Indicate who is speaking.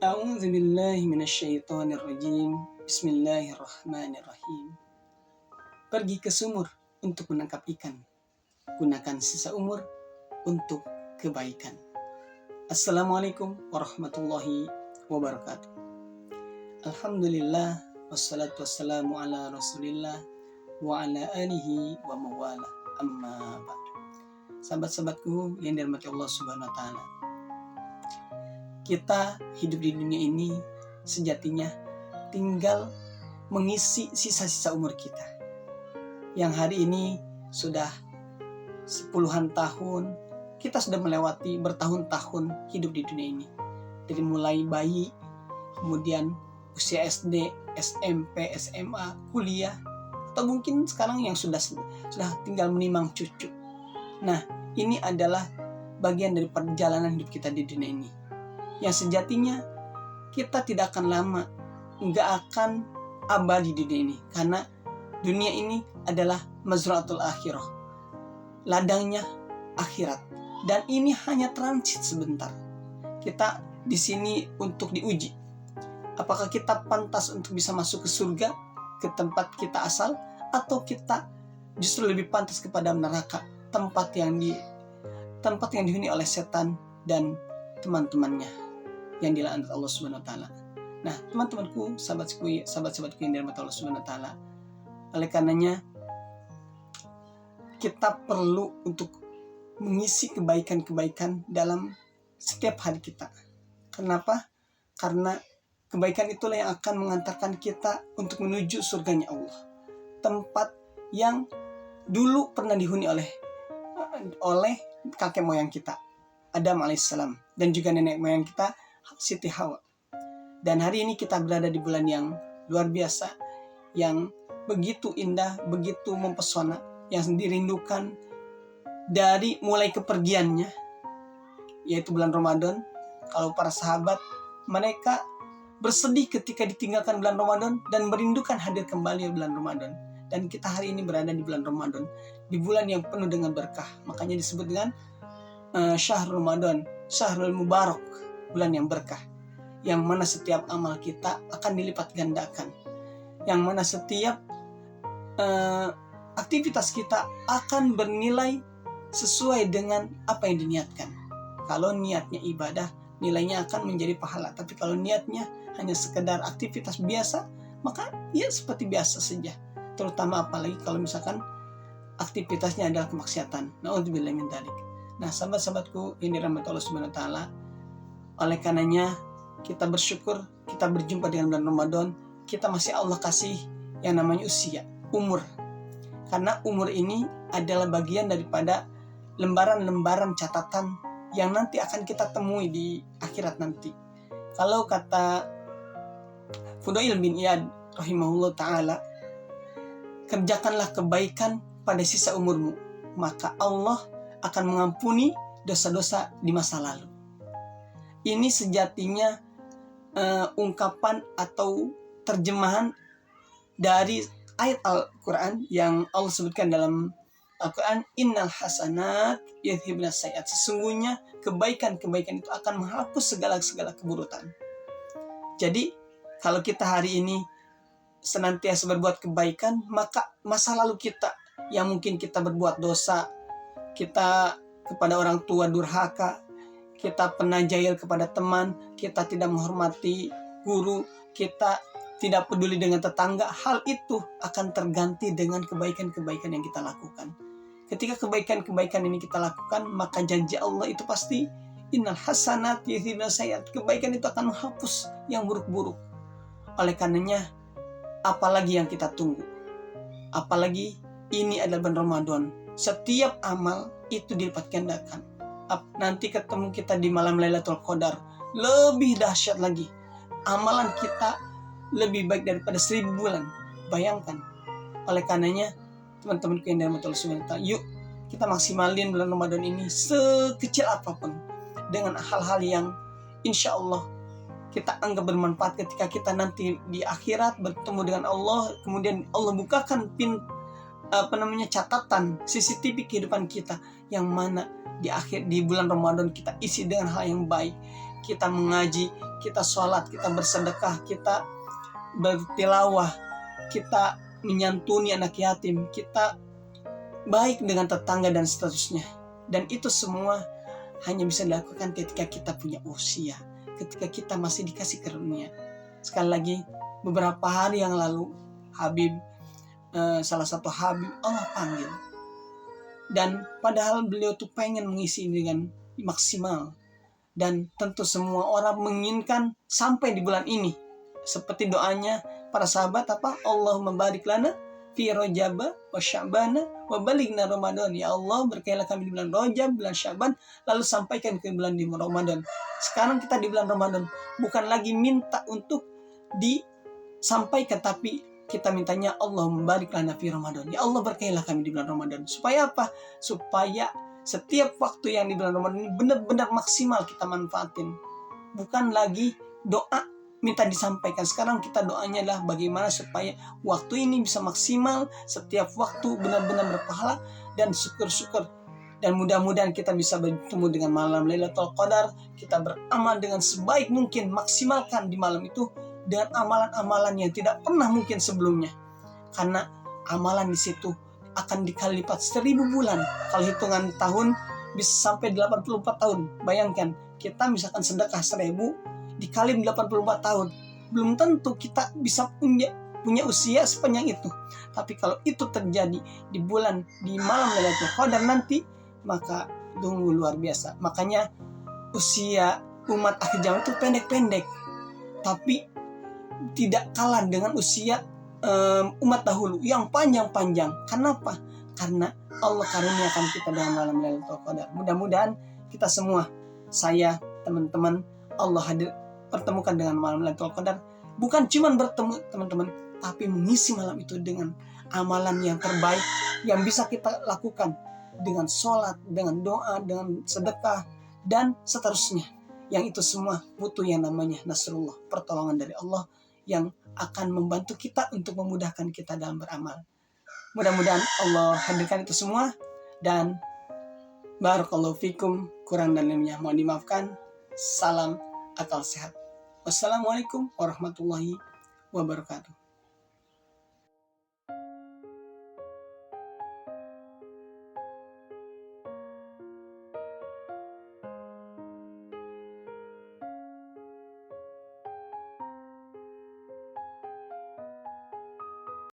Speaker 1: A'udzu billahi minasyaitonir rajim. Bismillahirrahmanirrahim. Pergi ke sumur untuk menangkap ikan. Gunakan sisa umur untuk kebaikan. Assalamualaikum warahmatullahi wabarakatuh. Alhamdulillah wassalatu wassalamu ala Rasulillah wa ala alihi wa mawala. Amma ba'du. Sahabat-sahabatku yang dirahmati Allah Subhanahu wa taala. Kita hidup di dunia ini sejatinya tinggal mengisi sisa-sisa umur kita. Yang hari ini sudah sepuluhan tahun, kita sudah melewati bertahun-tahun hidup di dunia ini. Dari mulai bayi, kemudian usia SD, SMP, SMA, kuliah, atau mungkin sekarang yang sudah tinggal menimang cucu. Nah, ini adalah bagian dari perjalanan hidup kita di dunia ini. Yang sejatinya kita tidak akan lama, nggak akan abadi di dunia ini. Karena dunia ini adalah mazra'atul akhirah, ladangnya akhirat. Dan ini hanya transit sebentar. Kita di sini untuk diuji. Apakah kita pantas untuk bisa masuk ke surga, ke tempat kita asal, atau kita justru lebih pantas kepada neraka, tempat yang dihuni oleh setan dan teman-temannya yang dilaknat Allah Subhanahu wa taala. Nah, teman-temanku, sahabat-sahabatku yang dirahmati Allah Subhanahu wa taala. Oleh karenanya kita perlu untuk mengisi kebaikan-kebaikan dalam setiap hari kita. Kenapa? Karena kebaikan itulah yang akan mengantarkan kita untuk menuju surganya Allah. Tempat yang dulu pernah dihuni oleh kakek moyang kita, Adam alaihissalam, dan juga nenek moyang kita, Siti Hawa. Dan hari ini kita berada di bulan yang luar biasa, yang begitu indah, begitu mempesona, yang dirindukan dari mulai kepergiannya, yaitu bulan Ramadan. Kalau para sahabat, mereka bersedih ketika ditinggalkan bulan Ramadan dan merindukan hadir kembali bulan Ramadan. Dan kita hari ini berada di bulan Ramadan, di bulan yang penuh dengan berkah. Makanya disebut dengan Syahrul Ramadan, Syahrul Mubarak, bulan yang berkah, yang mana setiap amal kita akan dilipat gandakan, yang mana setiap aktivitas kita akan bernilai sesuai dengan apa yang diniatkan. Kalau niatnya ibadah, nilainya akan menjadi pahala. Tapi kalau niatnya hanya sekedar aktivitas biasa, maka ya seperti biasa saja. Terutama apalagi kalau misalkan aktivitasnya adalah kemaksiatan. Na'udzubillahi min dzalik. Nah, sahabat-sahabatku yang dirahmati Allah Subhanahu wa taala, oleh karenanya kita bersyukur kita berjumpa dengan bulan Ramadan. Kita masih Allah kasih yang namanya usia, umur. Karena umur ini adalah bagian daripada lembaran-lembaran catatan yang nanti akan kita temui di akhirat nanti. Kalau kata Fudail bin Iyad rahimahullah ta'ala, kerjakanlah kebaikan pada sisa umurmu, maka Allah akan mengampuni dosa-dosa di masa lalu. Ini sejatinya ungkapan atau terjemahan dari ayat Al-Quran yang Allah sebutkan dalam Al-Quran, innal hasanat yudhibnas sayyi'at. Sesungguhnya kebaikan-kebaikan itu akan menghapus segala keburukan. Jadi kalau kita hari ini senantiasa berbuat kebaikan, maka masa lalu kita yang mungkin kita berbuat dosa, kita kepada orang tua durhaka, kita pernah jahil kepada teman, kita tidak menghormati guru, kita tidak peduli dengan tetangga, hal itu akan terganti dengan kebaikan-kebaikan yang kita lakukan. Ketika kebaikan-kebaikan ini kita lakukan, maka janji Allah itu pasti innal hasanat yudhibnas sayyi'at. Kebaikan itu akan menghapus yang buruk-buruk. Oleh karenanya, apalagi yang kita tunggu? Apalagi ini adalah bulan Ramadan. Setiap amal itu dilipat gandakan. Nanti ketemu kita di malam Lailatul Qadar, lebih dahsyat lagi. Amalan kita lebih baik daripada 1000 bulan. Bayangkan. Oleh karenanya, teman-temanku yang dirahmati Allah Subhanahu wa taala, yuk kita maksimalin bulan Ramadan ini sekecil apapun, dengan hal-hal yang insya Allah kita anggap bermanfaat ketika kita nanti di akhirat bertemu dengan Allah. Kemudian Allah bukakan catatan CCTV kehidupan kita, yang mana di bulan Ramadan kita isi dengan hal yang baik. kita mengaji, kita sholat, kita bersedekah, kita bertilawah, kita menyantuni anak yatim, kita baik dengan tetangga dan seterusnya. Dan itu semua hanya bisa dilakukan ketika kita punya usia, ketika kita masih dikasih karunia. Sekali lagi, beberapa hari yang lalu Habib, salah satu Habib Allah panggil, dan padahal beliau tuh pengen mengisi dengan maksimal, dan tentu semua orang menginginkan sampai di bulan ini, seperti doanya para sahabat apa, Allahumma barik lana fi Rajaba wa Sya'bana wa balighna Ramadan. Ya Allah, berkailah kami di bulan Rajab, bulan Sya'ban, lalu sampaikan ke bulan di Ramadan. Sekarang kita di bulan Ramadan, bukan lagi minta untuk disampaikan, tapi kita mintanya Allah barik lana fi Ramadan. Ya Allah, berkailah kami di bulan Ramadan. Supaya apa? Supaya setiap waktu yang di bulan Ramadan ini benar-benar maksimal kita manfaatin. Bukan lagi doa minta disampaikan. Sekarang kita doanya adalah bagaimana supaya waktu ini bisa maksimal, setiap waktu benar-benar berpahala dan syukur-syukur. Dan mudah-mudahan kita bisa bertemu dengan malam Lailatul Qadar. Kita beramal dengan sebaik mungkin, maksimalkan di malam itu dengan amalan-amalan yang tidak pernah mungkin sebelumnya. Karena amalan di situ akan dikali lipat 1000 bulan. Kalau hitungan tahun bisa sampai 84 tahun. Bayangkan, kita misalkan sedekah 1000 dikali 84 tahun, belum tentu kita bisa punya usia sepanjang itu. Tapi kalau itu terjadi di malam Lailatul Qadar nanti, maka tunggu luar biasa. Makanya usia umat akhir zaman itu pendek-pendek, tapi tidak kalah dengan usia umat dahulu yang panjang-panjang. Kenapa? Karena Allah karuniakan kita dengan malam Lailatul Qadar. Mudah-mudahan kita semua, saya, teman-teman, Allah pertemukan dengan malam Lailatul Qadar. Bukan cuma bertemu teman-teman, tapi mengisi malam itu dengan amalan yang terbaik yang bisa kita lakukan, dengan sholat, dengan doa, dengan sedekah, dan seterusnya. Yang itu semua butuh yang namanya nasrullah, pertolongan dari Allah yang akan membantu kita untuk memudahkan kita dalam beramal. Mudah-mudahan Allah hadirkan itu semua, dan barakallahu fikum, kurang dan lebihnya mohon dimaafkan. Salam akal sehat. Wassalamualaikum warahmatullahi wabarakatuh.